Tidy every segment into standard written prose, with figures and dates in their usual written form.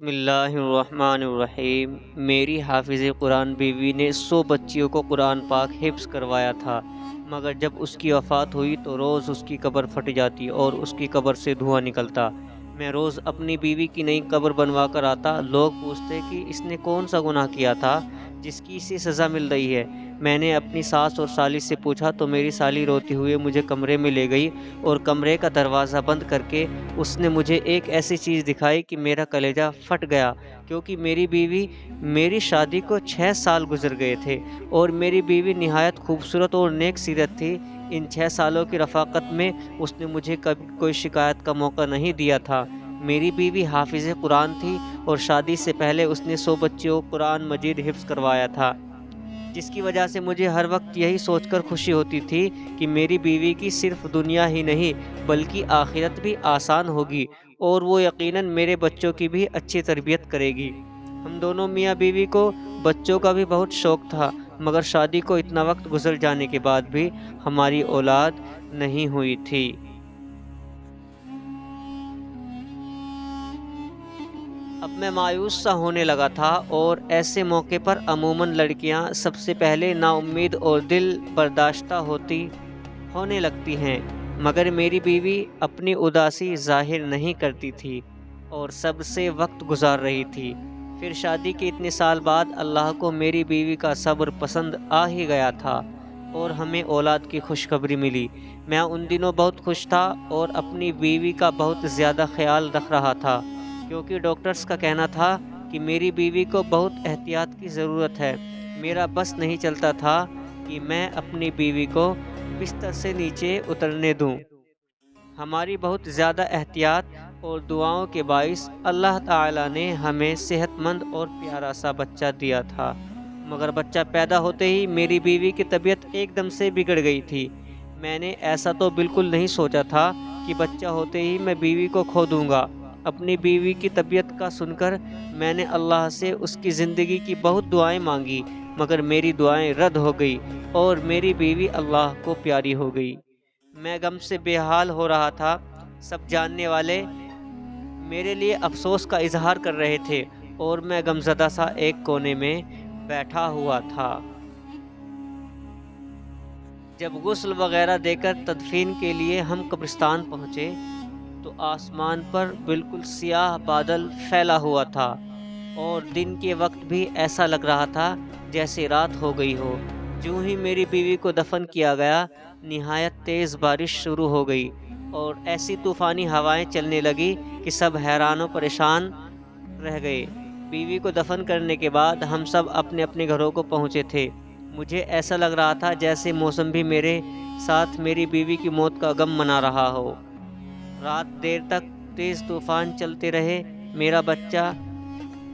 بسم اللہ الرحمن الرحیم۔ میری حافظ قرآن بیوی نے 100 بچیوں کو قرآن پاک حفظ کروایا تھا، مگر جب اس کی وفات ہوئی تو روز اس کی قبر پھٹ جاتی اور اس کی قبر سے دھواں نکلتا۔ میں روز اپنی بیوی کی نئی قبر بنوا کر آتا۔ لوگ پوچھتے کہ اس نے کون سا گناہ کیا تھا جس کی اسے سزا مل رہی ہے۔ میں نے اپنی ساس اور سالی سے پوچھا تو میری سالی روتی ہوئے مجھے کمرے میں لے گئی اور کمرے کا دروازہ بند کر کے اس نے مجھے ایک ایسی چیز دکھائی کہ میرا کلیجہ پھٹ گیا، کیونکہ میری بیوی میری شادی کو 6 سال گزر گئے تھے اور میری بیوی نہایت خوبصورت اور نیک سیرت تھی۔ ان 6 سالوں کی رفاقت میں اس نے مجھے کبھی کوئی شکایت کا موقع نہیں دیا تھا۔ میری بیوی حافظ قرآن تھی اور شادی سے پہلے اس نے 100 بچیوں کو قرآن مجید حفظ کروایا تھا، جس کی وجہ سے مجھے ہر وقت یہی سوچ کر خوشی ہوتی تھی کہ میری بیوی کی صرف دنیا ہی نہیں بلکہ آخرت بھی آسان ہوگی اور وہ یقیناً میرے بچوں کی بھی اچھی تربیت کرے گی۔ ہم دونوں میاں بیوی کو بچوں کا بھی بہت شوق تھا، مگر شادی کو اتنا وقت گزر جانے کے بعد بھی ہماری اولاد نہیں ہوئی تھی۔ اب میں مایوس سا ہونے لگا تھا اور ایسے موقع پر عموماً لڑکیاں سب سے پہلے نا امید اور دل برداشتہ ہونے لگتی ہیں، مگر میری بیوی اپنی اداسی ظاہر نہیں کرتی تھی اور سب سے وقت گزار رہی تھی۔ پھر شادی کے اتنے سال بعد اللہ کو میری بیوی کا صبر پسند آ ہی گیا تھا اور ہمیں اولاد کی خوشخبری ملی۔ میں ان دنوں بہت خوش تھا اور اپنی بیوی کا بہت زیادہ خیال رکھ رہا تھا، کیونکہ ڈاکٹرز کا کہنا تھا کہ میری بیوی کو بہت احتیاط کی ضرورت ہے۔ میرا بس نہیں چلتا تھا کہ میں اپنی بیوی کو بستر سے نیچے اترنے دوں۔ ہماری بہت زیادہ احتیاط اور دعاؤں کے باعث اللہ تعالیٰ نے ہمیں صحت مند اور پیارا سا بچہ دیا تھا، مگر بچہ پیدا ہوتے ہی میری بیوی کی طبیعت ایک دم سے بگڑ گئی تھی۔ میں نے ایسا تو بالکل نہیں سوچا تھا کہ بچہ ہوتے ہی میں بیوی کو کھو دوں گا۔ اپنی بیوی کی طبیعت کا سن کر میں نے اللہ سے اس کی زندگی کی بہت دعائیں مانگی، مگر میری دعائیں رد ہو گئی اور میری بیوی اللہ کو پیاری ہو گئی۔ میں غم سے بے حال ہو رہا تھا۔ سب جاننے والے میرے لیے افسوس کا اظہار کر رہے تھے اور میں غمزدہ سا ایک کونے میں بیٹھا ہوا تھا۔ جب غسل وغیرہ دے کر تدفین کے لیے ہم قبرستان پہنچے تو آسمان پر بالکل سیاہ بادل پھیلا ہوا تھا اور دن کے وقت بھی ایسا لگ رہا تھا جیسے رات ہو گئی ہو۔ جو ہی میری بیوی کو دفن کیا گیا، نہایت تیز بارش شروع ہو گئی اور ایسی طوفانی ہوائیں چلنے لگی کہ سب حیران و پریشان رہ گئے۔ بیوی کو دفن کرنے کے بعد ہم سب اپنے اپنے گھروں کو پہنچے تھے۔ مجھے ایسا لگ رہا تھا جیسے موسم بھی میرے ساتھ میری بیوی کی موت کا غم منا رہا ہو۔ رات دیر تک تیز طوفان چلتے رہے۔ میرا بچہ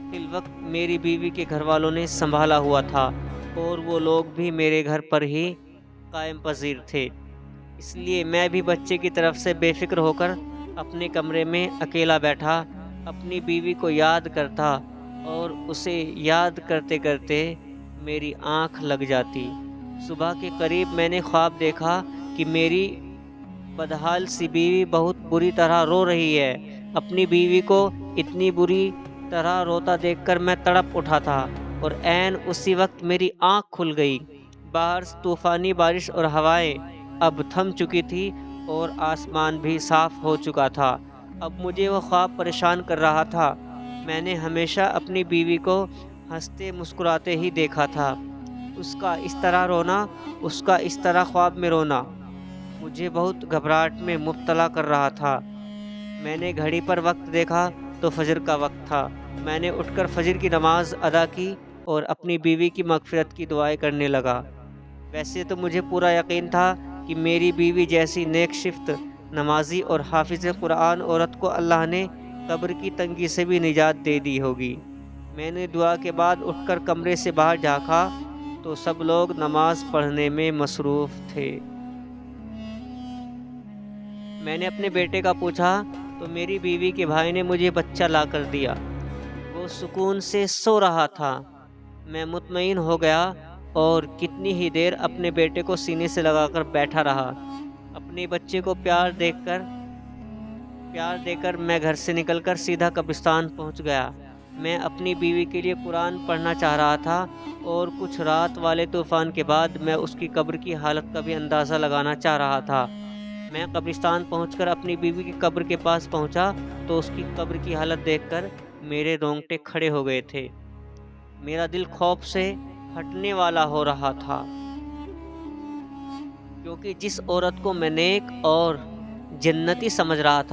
فی الوقت میری بیوی کے گھر والوں نے سنبھالا ہوا تھا اور وہ لوگ بھی میرے گھر پر ہی قائم پذیر تھے، اس لیے میں بھی بچے کی طرف سے بے فکر ہو کر اپنے کمرے میں اکیلا بیٹھا اپنی بیوی کو یاد کرتا اور اسے یاد کرتے کرتے میری آنکھ لگ جاتی۔ صبح کے قریب میں نے خواب دیکھا کہ میری بدحال سی بیوی بہت بری طرح رو رہی ہے۔ اپنی بیوی کو اتنی بری طرح روتا دیکھ کر میں تڑپ اٹھا تھا اور عین اسی وقت میری آنکھ کھل گئی۔ باہر طوفانی بارش اور ہوائیں اب تھم چکی تھی اور آسمان بھی صاف ہو چکا تھا۔ اب مجھے وہ خواب پریشان کر رہا تھا۔ میں نے ہمیشہ اپنی بیوی کو ہنستے مسکراتے ہی دیکھا تھا، اس کا اس طرح رونا، اس کا اس طرح خواب میں رونا مجھے بہت گھبراہٹ میں مبتلا کر رہا تھا۔ میں نے گھڑی پر وقت دیکھا تو فجر کا وقت تھا۔ میں نے اٹھ کر فجر کی نماز ادا کی اور اپنی بیوی کی مغفرت کی دعائیں کرنے لگا۔ ویسے تو مجھے پورا یقین تھا کہ میری بیوی جیسی نیک شفت، نمازی اور حافظ قرآن عورت کو اللہ نے قبر کی تنگی سے بھی نجات دے دی ہوگی۔ میں نے دعا کے بعد اٹھ کر کمرے سے باہر جھانکا تو سب لوگ نماز پڑھنے میں مصروف تھے۔ میں نے اپنے بیٹے کا پوچھا تو میری بیوی کے بھائی نے مجھے بچہ لا کر دیا۔ وہ سکون سے سو رہا تھا۔ میں مطمئن ہو گیا اور کتنی ہی دیر اپنے بیٹے کو سینے سے لگا کر بیٹھا رہا۔ اپنے بچے کو پیار دے کر میں گھر سے نکل کر سیدھا قبرستان پہنچ گیا۔ میں اپنی بیوی کے لیے قرآن پڑھنا چاہ رہا تھا اور کچھ رات والے طوفان کے بعد میں اس کی قبر کی حالت کا بھی اندازہ لگانا چاہ رہا تھا۔ میں قبرستان پہنچ کر اپنی بیوی کی قبر کے پاس پہنچا تو اس کی قبر کی حالت دیکھ کر میرے رونگٹے کھڑے ہو گئے تھے۔ میرا دل خوف سے پھٹنے والا ہو رہا تھا، کیونکہ جس عورت کو میں نیک اور جنتی سمجھ رہا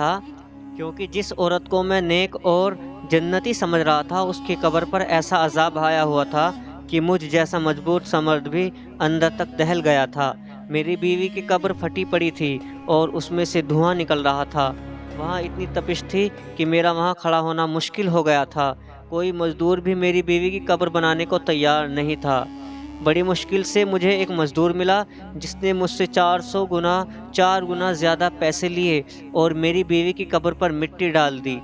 تھا اس کی قبر پر ایسا عذاب آیا ہوا تھا کہ مجھ جیسا مضبوط مرد بھی اندر تک دہل گیا تھا۔ میری بیوی کی قبر پھٹی پڑی تھی اور اس میں سے دھواں نکل رہا تھا۔ وہاں اتنی تپش تھی کہ میرا وہاں کھڑا ہونا مشکل ہو گیا تھا۔ کوئی مزدور بھی میری بیوی کی قبر بنانے کو تیار نہیں تھا۔ بڑی مشکل سے مجھے ایک مزدور ملا جس نے مجھ سے 4 گنا زیادہ پیسے لیے اور میری بیوی کی قبر پر مٹی ڈال دی۔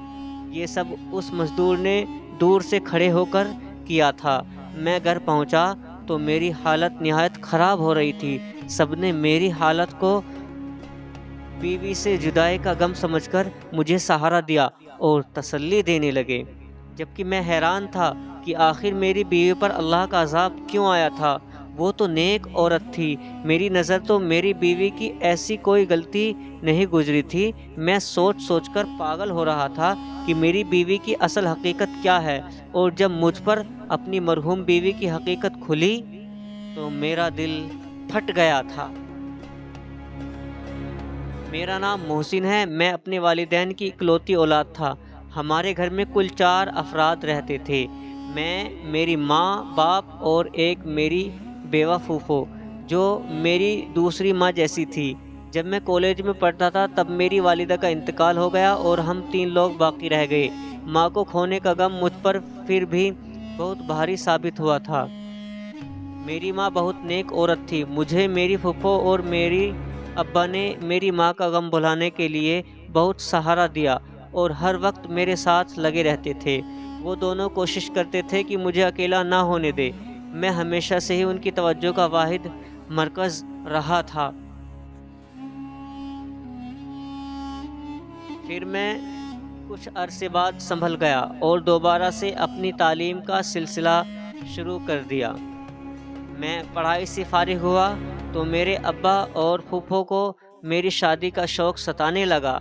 یہ سب اس مزدور نے دور سے کھڑے ہو کر کیا تھا۔ میں گھر پہنچا تو میری حالت نہایت خراب ہو رہی تھی۔ سب نے میری حالت کو بیوی سے جدائی کا غم سمجھ کر مجھے سہارا دیا اور تسلی دینے لگے، جبکہ میں حیران تھا کہ آخر میری بیوی پر اللہ کا عذاب کیوں آیا تھا۔ وہ تو نیک عورت تھی، میری نظر تو میری بیوی کی ایسی کوئی غلطی نہیں گزری تھی۔ میں سوچ کر پاگل ہو رہا تھا کہ میری بیوی کی اصل حقیقت کیا ہے، اور جب مجھ پر اپنی مرحوم بیوی کی حقیقت کھلی تو میرا دل پھٹ گیا تھا۔ میرا نام محسن ہے، میں اپنے والدین کی اکلوتی اولاد تھا۔ ہمارے گھر میں کل 4 افراد رہتے تھے، میں، میری ماں، باپ اور ایک میری بیوہ پھوپھو جو میری دوسری ماں جیسی تھی۔ جب میں کالج میں پڑھتا تھا تب میری والدہ کا انتقال ہو گیا اور ہم 3 لوگ باقی رہ گئے۔ ماں کو کھونے کا غم مجھ پر پھر بھی بہت بھاری ثابت ہوا تھا۔ میری ماں بہت نیک عورت تھی۔ مجھے میری پھوپھو اور میری ابا نے میری ماں کا غم بھلانے کے لیے بہت سہارا دیا اور ہر وقت میرے ساتھ لگے رہتے تھے۔ وہ دونوں کوشش کرتے تھے کہ مجھے اکیلا نہ ہونے دے۔ میں ہمیشہ سے ہی ان کی توجہ کا واحد مرکز رہا تھا۔ پھر میں کچھ عرصے بعد سنبھل گیا اور دوبارہ سے اپنی تعلیم کا سلسلہ شروع کر دیا۔ میں پڑھائی سے فارغ ہوا تو میرے ابا اور پھوپھو کو میری شادی کا شوق ستانے لگا۔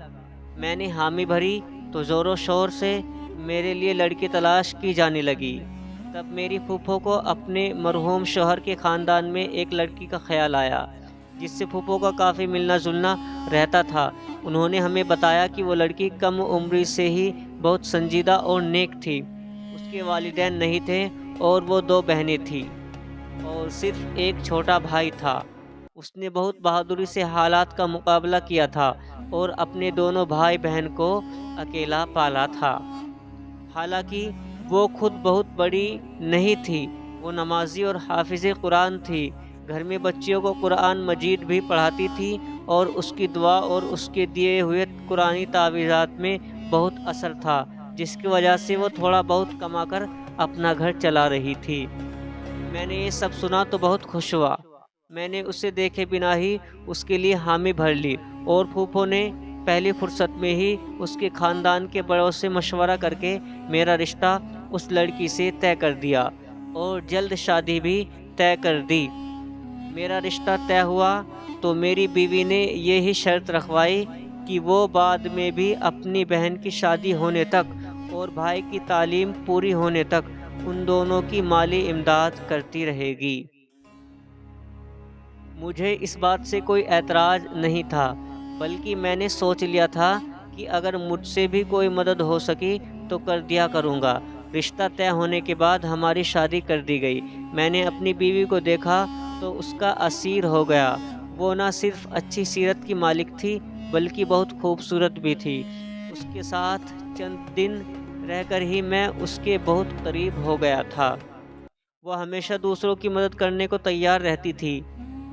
میں نے حامی بھری تو زور و شور سے میرے لیے لڑکی تلاش کی جانے لگی۔ تب میری پھوپھو کو اپنے مرحوم شوہر کے خاندان میں ایک لڑکی کا خیال آیا جس سے پھوپھو کا کافی ملنا جلنا رہتا تھا۔ انہوں نے ہمیں بتایا کہ وہ لڑکی کم عمری سے ہی بہت سنجیدہ اور نیک تھی۔ اس کے والدین نہیں تھے اور وہ 2 بہنیں تھیں اور صرف ایک چھوٹا بھائی تھا۔ اس نے بہت بہادری سے حالات کا مقابلہ کیا تھا اور اپنے دونوں بھائی بہن کو اکیلا پالا تھا۔ حالانکہ وہ خود بہت بڑی نہیں تھی، وہ نمازی اور حافظ قرآن تھی۔ گھر میں بچیوں کو قرآن مجید بھی پڑھاتی تھی اور اس کی دعا اور اس کے دیے ہوئے قرآنی تعویذات میں بہت اثر تھا، جس کی وجہ سے وہ تھوڑا بہت کما کر اپنا گھر چلا رہی تھی۔ میں نے یہ سب سنا تو بہت خوش ہوا۔ میں نے اسے دیکھے بنا ہی اس کے لیے حامی بھر لی اور پھوپھو نے پہلی فرصت میں ہی اس کے خاندان کے بڑوں سے مشورہ کر کے میرا رشتہ اس لڑکی سے طے کر دیا اور جلد شادی بھی طے کر دی۔ میرا رشتہ طے ہوا تو میری بیوی نے یہی شرط رکھوائی کہ وہ بعد میں بھی اپنی بہن کی شادی ہونے تک اور بھائی کی تعلیم پوری ہونے تک ان دونوں کی مالی امداد کرتی رہے گی۔ مجھے اس بات سے کوئی اعتراض نہیں تھا، بلکہ میں نے سوچ لیا تھا کہ اگر مجھ سے بھی کوئی مدد ہو سکی تو کر دیا کروں گا۔ رشتہ طے ہونے کے بعد ہماری شادی کر دی گئی۔ میں نے اپنی بیوی کو دیکھا تو اس کا اسیر ہو گیا۔ وہ نہ صرف اچھی سیرت کی مالک تھی بلکہ بہت خوبصورت بھی تھی۔ اس کے ساتھ چند دن رہ کر ہی میں اس کے بہت قریب ہو گیا تھا۔ وہ ہمیشہ دوسروں کی مدد کرنے کو تیار رہتی تھی۔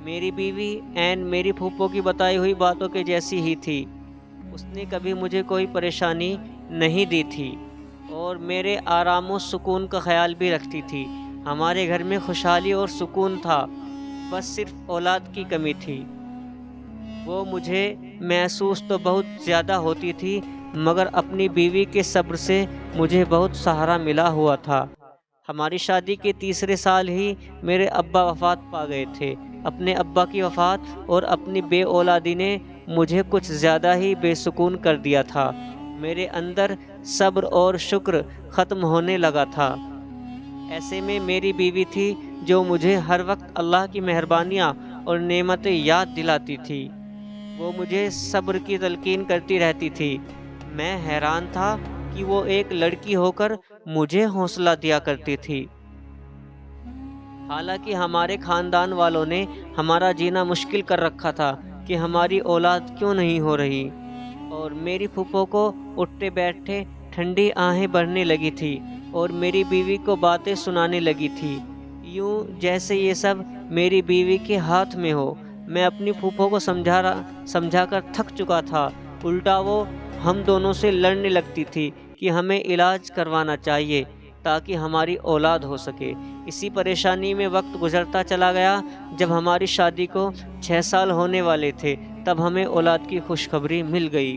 میری بیوی عین میری پھوپھو کی بتائی ہوئی باتوں کے جیسی ہی تھی۔ اس نے کبھی مجھے کوئی پریشانی نہیں دی تھی اور میرے آرام و سکون کا خیال بھی رکھتی تھی۔ ہمارے گھر میں خوشحالی اور سکون تھا، بس صرف اولاد کی کمی تھی۔ وہ مجھے محسوس تو بہت زیادہ ہوتی تھی مگر اپنی بیوی کے صبر سے مجھے بہت سہارا ملا ہوا تھا۔ ہماری شادی کے تیسرے سال ہی میرے ابا وفات پا گئے تھے۔ اپنے ابا کی وفات اور اپنی بے اولادی نے مجھے کچھ زیادہ ہی بے سکون کر دیا تھا۔ میرے اندر صبر اور شکر ختم ہونے لگا تھا۔ ایسے میں میری بیوی تھی جو مجھے ہر وقت اللہ کی مہربانیاں اور نعمتیں یاد دلاتی تھی۔ وہ مجھے صبر کی تلقین کرتی رہتی تھی۔ میں حیران تھا کہ وہ ایک لڑکی ہو کر مجھے حوصلہ دیا کرتی تھی۔ حالانکہ ہمارے خاندان والوں نے ہمارا جینا مشکل کر رکھا تھا کہ ہماری اولاد کیوں نہیں ہو رہی، اور میری پھوپھو کو اٹھتے بیٹھتے ٹھنڈی آہیں بڑھنے لگی تھی اور میری بیوی کو باتیں سنانے لگی تھی، یوں جیسے یہ سب میری بیوی کے ہاتھ میں ہو۔ میں اپنی پھوپھو کو سمجھا کر تھک چکا تھا، الٹا وہ ہم دونوں سے لڑنے لگتی تھی کہ ہمیں علاج کروانا چاہیے تاکہ ہماری اولاد ہو سکے۔ اسی پریشانی میں وقت گزرتا چلا گیا۔ جب ہماری شادی کو 6 سال ہونے والے تھے تب ہمیں اولاد کی خوشخبری مل گئی۔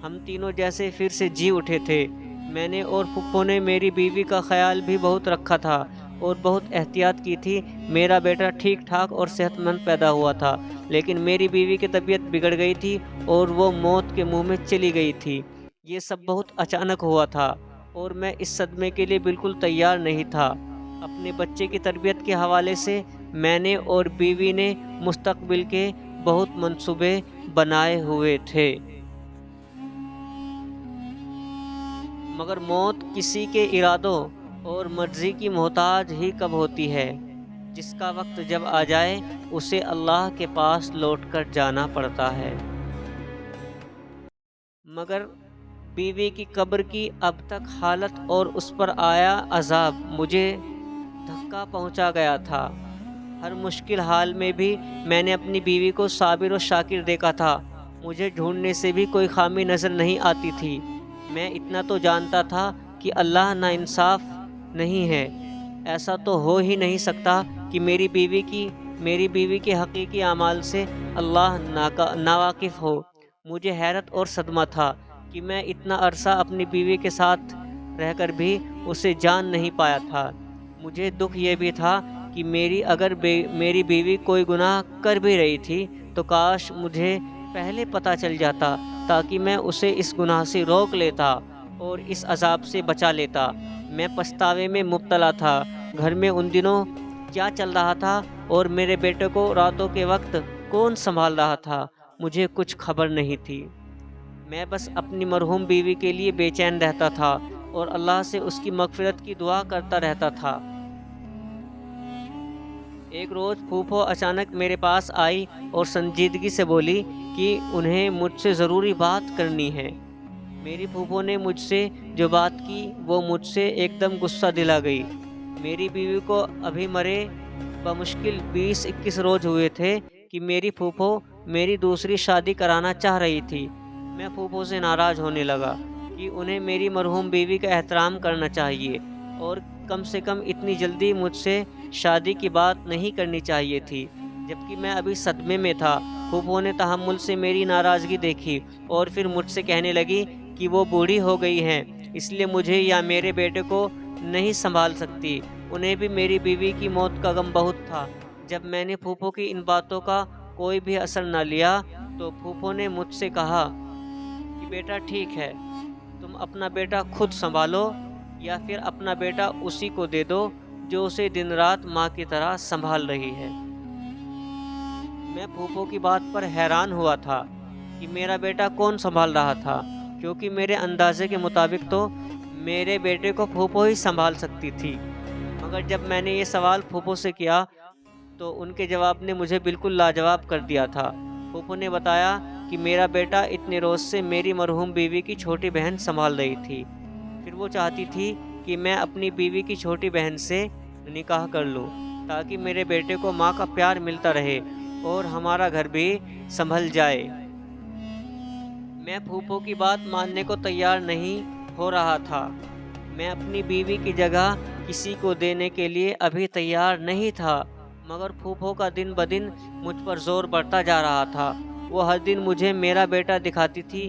ہم تینوں جیسے پھر سے جی اٹھے تھے۔ میں نے اور پھپھو نے میری بیوی کا خیال بھی بہت رکھا تھا اور بہت احتیاط کی تھی۔ میرا بیٹا ٹھیک ٹھاک اور صحت مند پیدا ہوا تھا، لیکن میری بیوی کی طبیعت بگڑ گئی تھی اور وہ موت کے منہ میں چلی گئی تھی۔ یہ سب بہت اچانک ہوا تھا اور میں اس صدمے کے لیے بالکل تیار نہیں تھا۔ اپنے بچے کی تربیت کے حوالے سے میں نے اور بیوی نے مستقبل کے بہت منصوبے بنائے ہوئے تھے، مگر موت کسی کے ارادوں اور مرضی کی محتاج ہی کب ہوتی ہے۔ جس کا وقت جب آ جائے اسے اللہ کے پاس لوٹ کر جانا پڑتا ہے۔ مگر بیوی کی قبر کی اب تک حالت اور اس پر آیا عذاب مجھے دھکا پہنچا گیا تھا۔ ہر مشکل حال میں بھی میں نے اپنی بیوی کو صابر و شاکر دیکھا تھا۔ مجھے ڈھونڈنے سے بھی کوئی خامی نظر نہیں آتی تھی۔ میں اتنا تو جانتا تھا کہ اللہ ناانصاف نہیں ہے۔ ایسا تو ہو ہی نہیں سکتا کہ میری بیوی کے حقیقی اعمال سے اللہ ناواقف ہو۔ مجھے حیرت اور صدمہ تھا کہ میں اتنا عرصہ اپنی بیوی کے ساتھ رہ کر بھی اسے جان نہیں پایا تھا۔ مجھے دکھ یہ بھی تھا کہ میری بیوی کوئی گناہ کر بھی رہی تھی تو کاش مجھے پہلے پتہ چل جاتا تاکہ میں اسے اس گناہ سے روک لیتا اور اس عذاب سے بچا لیتا۔ میں پچھتاوے میں مبتلا تھا۔ گھر میں ان دنوں کیا چل رہا تھا اور میرے بیٹے کو راتوں کے وقت کون سنبھال رہا تھا، مجھے کچھ خبر نہیں تھی۔ میں بس اپنی مرحوم بیوی کے لیے بے چین رہتا تھا اور اللہ سے اس کی مغفرت کی دعا کرتا رہتا تھا۔ ایک روز پھوپھو اچانک میرے پاس آئی اور سنجیدگی سے بولی کہ انہیں مجھ سے ضروری بات کرنی ہے۔ میری پھوپھو نے مجھ سے جو بات کی وہ مجھ سے ایک دم غصہ دلا گئی۔ میری بیوی کو ابھی مرے بمشکل 20-21 روز ہوئے تھے کہ میری پھوپھو میری دوسری شادی کرانا چاہ رہی تھی۔ میں پھوپھو سے ناراض ہونے لگا کہ انہیں میری مرحوم بیوی کا احترام کرنا چاہیے اور کم سے کم اتنی جلدی مجھ سے شادی کی بات نہیں کرنی چاہیے تھی، جبکہ میں ابھی صدمے میں تھا۔ پھوپھو نے تحمل سے میری ناراضگی دیکھی اور پھر مجھ سے کہنے لگی کہ وہ بوڑھی ہو گئی ہیں، اس لیے مجھے یا میرے بیٹے کو نہیں سنبھال سکتی۔ انہیں بھی میری بیوی کی موت کا غم بہت تھا۔ جب میں نے پھوپھو کی ان باتوں کا کوئی بھی اثر نہ لیا تو پھوپھو نے مجھ سے کہا کہ بیٹا ٹھیک ہے، تم اپنا بیٹا خود سنبھالو یا پھر اپنا بیٹا اسی کو دے دو جو اسے دن رات ماں کی طرح سنبھال رہی ہے۔ میں پھوپھو کی بات پر حیران ہوا تھا کہ میرا بیٹا کون سنبھال رہا تھا، کیونکہ میرے اندازے کے مطابق تو میرے بیٹے کو پھوپھو ہی سنبھال سکتی تھی۔ مگر جب میں نے یہ سوال پھوپھو سے کیا تو ان کے جواب نے مجھے بالکل لاجواب کر دیا تھا۔ پھوپھو نے بتایا کہ میرا بیٹا اتنے روز سے میری مرحوم بیوی کی چھوٹی بہن سنبھال رہی تھی، پھر وہ چاہتی تھی کہ میں اپنی بیوی کی چھوٹی بہن سے نکاح کر لوں تاکہ میرے بیٹے کو ماں کا پیار ملتا رہے اور ہمارا گھر بھی سنبھل جائے۔ میں پھوپھو کی بات ماننے کو تیار نہیں ہو رہا تھا۔ میں اپنی بیوی کی جگہ کسی کو دینے کے لیے ابھی تیار نہیں تھا، مگر پھوپھو کا دن بدن مجھ پر زور بڑھتا جا رہا تھا۔ وہ ہر دن مجھے میرا بیٹا دکھاتی تھی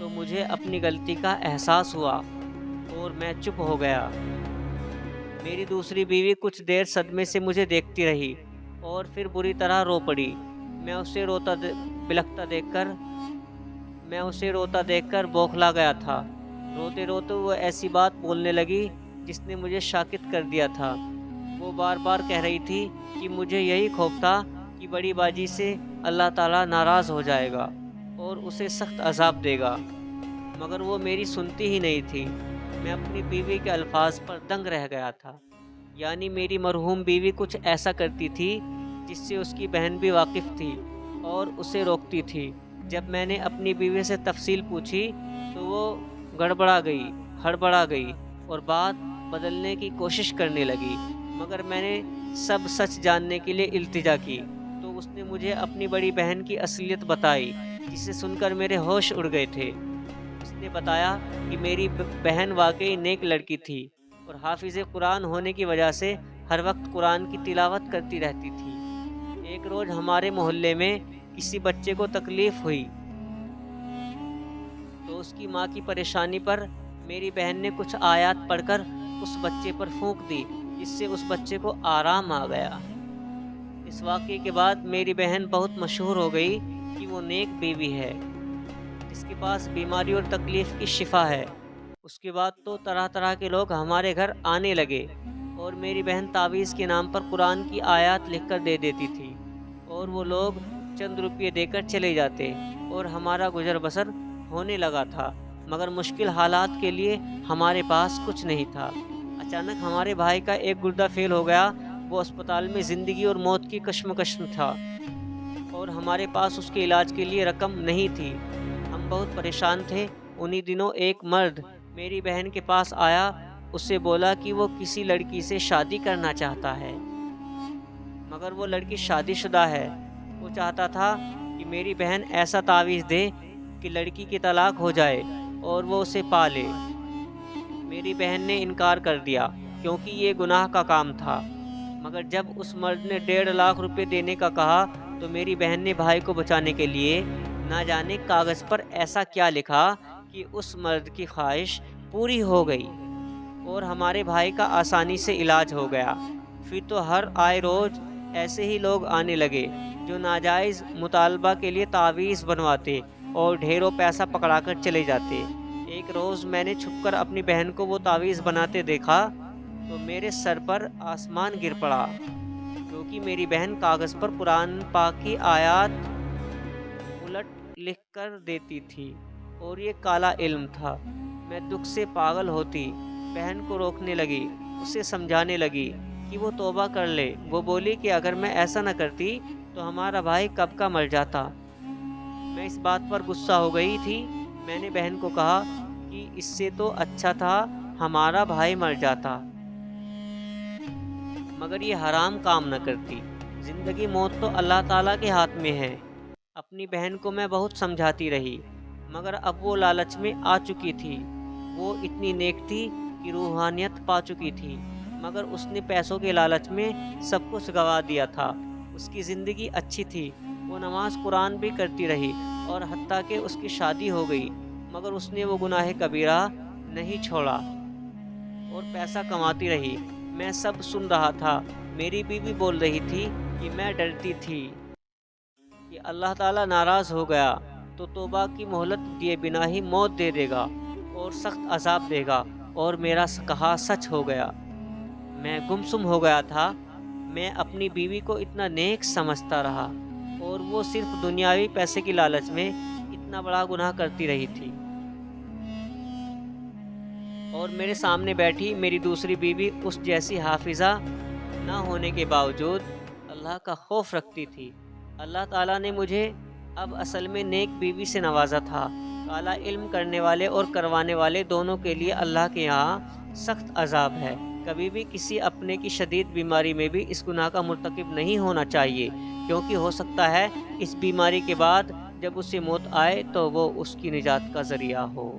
تو مجھے اپنی غلطی کا احساس ہوا اور میں چپ ہو گیا۔ میری دوسری بیوی کچھ دیر صدمے سے مجھے دیکھتی رہی اور پھر بری طرح رو پڑی۔ میں اسے روتا دیکھ کر بوکھلا گیا تھا۔ روتے روتے وہ ایسی بات بولنے لگی جس نے مجھے شاکت کر دیا تھا۔ وہ بار بار کہہ رہی تھی کہ مجھے یہی خوف تھا کہ بڑی باجی سے اللہ تعالیٰ ناراض ہو جائے گا اور اسے سخت عذاب دے گا، مگر وہ میری سنتی ہی نہیں تھی۔ میں اپنی بیوی کے الفاظ پر دنگ رہ گیا تھا۔ یعنی میری مرحوم بیوی کچھ ایسا کرتی تھی جس سے اس کی بہن بھی واقف تھی اور اسے روکتی تھی۔ جب میں نے اپنی بیوی سے تفصیل پوچھی تو وہ ہڑبڑا گئی اور بات بدلنے کی کوشش کرنے لگی، مگر میں نے سب سچ جاننے کے لیے التجا کی تو اس نے مجھے اپنی بڑی بہن کی اصلیت بتائی، جسے سن کر میرے ہوش اڑ گئے تھے۔ اس نے بتایا کہ میری بہن واقعی نیک لڑکی تھی اور حافظ قرآن ہونے کی وجہ سے ہر وقت قرآن کی تلاوت کرتی رہتی تھی۔ ایک روز ہمارے محلے میں کسی بچے کو تکلیف ہوئی تو اس کی ماں کی پریشانی پر میری بہن نے کچھ آیات پڑھ کر اس بچے پر پھونک دی، جس سے اس بچے کو آرام آ گیا۔ اس واقعے کے بعد میری بہن بہت مشہور ہو گئی کہ وہ نیک بیوی ہے جس کے پاس بیماری اور تکلیف کی شفا ہے۔ اس کے بعد تو طرح طرح کے لوگ ہمارے گھر آنے لگے اور میری بہن تعویذ کے نام پر قرآن کی آیات لکھ کر دے دیتی تھی اور وہ لوگ چند روپے دے کر چلے جاتے اور ہمارا گزر بسر ہونے لگا تھا، مگر مشکل حالات کے لیے ہمارے پاس کچھ نہیں تھا۔ اچانک ہمارے بھائی کا ایک گردہ فیل ہو گیا۔ وہ اسپتال میں زندگی اور موت کی کشمکش میں تھا اور ہمارے پاس اس کے علاج کے لیے رقم نہیں تھی۔ ہم بہت پریشان تھے۔ انہی دنوں ایک مرد میری بہن کے پاس آیا، اسے بولا کہ وہ کسی لڑکی سے شادی کرنا چاہتا ہے، مگر وہ لڑکی شادی شدہ ہے۔ وہ چاہتا تھا کہ میری بہن ایسا تعویذ دے کہ لڑکی کی طلاق ہو جائے اور وہ اسے پالے۔ میری بہن نے انکار کر دیا کیونکہ یہ گناہ کا کام تھا، مگر جب اس مرد نے 1.5 لاکھ روپے دینے کا کہا تو میری بہن نے بھائی کو بچانے کے لیے نہ جانے کاغذ پر ایسا کیا لکھا کہ اس مرد کی خواہش پوری ہو گئی اور ہمارے بھائی کا آسانی سے علاج ہو گیا۔ پھر تو ہر آئے روز ایسے ہی لوگ آنے لگے جو ناجائز مطالبہ کے لیے تعویذ بنواتے اور ڈھیروں پیسہ پکڑا کر چلے جاتے۔ ایک روز میں نے چھپ کر اپنی بہن کو وہ تعویذ بناتے دیکھا تو میرے سر پر آسمان گر پڑا، کیونکہ میری بہن کاغذ پر قرآن پاک کی آیات الٹ لکھ کر دیتی تھی اور یہ کالا علم تھا۔ میں دکھ سے پاگل ہوتی، بہن کو روکنے لگی، اسے سمجھانے لگی کہ وہ توبہ کر لے۔ وہ بولی کہ اگر میں ایسا نہ کرتی تو ہمارا بھائی کب کا مر جاتا۔ میں اس بات پر غصہ ہو گئی تھی۔ میں نے بہن کو کہا کہ اس سے تو اچھا تھا ہمارا بھائی مر جاتا، مگر یہ حرام کام نہ کرتی۔ زندگی موت تو اللہ تعالیٰ کے ہاتھ میں ہے۔ اپنی بہن کو میں بہت سمجھاتی رہی، مگر اب وہ لالچ میں آ چکی تھی۔ وہ اتنی نیک تھی کہ روحانیت پا چکی تھی، مگر اس نے پیسوں کے لالچ میں سب کچھ گنوا دیا تھا۔ اس کی زندگی اچھی تھی، وہ نماز قرآن بھی کرتی رہی اور حتیٰ کہ اس کی شادی ہو گئی، مگر اس نے وہ گناہ کبیرہ نہیں چھوڑا اور پیسہ کماتی رہی۔ میں سب سن رہا تھا۔ میری بیوی بول رہی تھی کہ میں ڈرتی تھی کہ اللہ تعالیٰ ناراض ہو گیا تو توبہ کی مہلت دیے بنا ہی موت دے دے گا اور سخت عذاب دے گا، اور میرا کہا سچ ہو گیا۔ میں گمسم ہو گیا تھا۔ میں اپنی بیوی کو اتنا نیک سمجھتا رہا اور وہ صرف دنیاوی پیسے کی لالچ میں اتنا بڑا گناہ کرتی رہی تھی۔ اور میرے سامنے بیٹھی میری دوسری بیوی اس جیسی حافظہ نہ ہونے کے باوجود اللہ کا خوف رکھتی تھی۔ اللہ تعالیٰ نے مجھے اب اصل میں نیک بیوی سے نوازا تھا۔ کالا علم کرنے والے اور کروانے والے دونوں کے لیے اللہ کے یہاں سخت عذاب ہے۔ کبھی بھی کسی اپنے کی شدید بیماری میں بھی اس گناہ کا مرتکب نہیں ہونا چاہیے، کیونکہ ہو سکتا ہے اس بیماری کے بعد جب اسے موت آئے تو وہ اس کی نجات کا ذریعہ ہو۔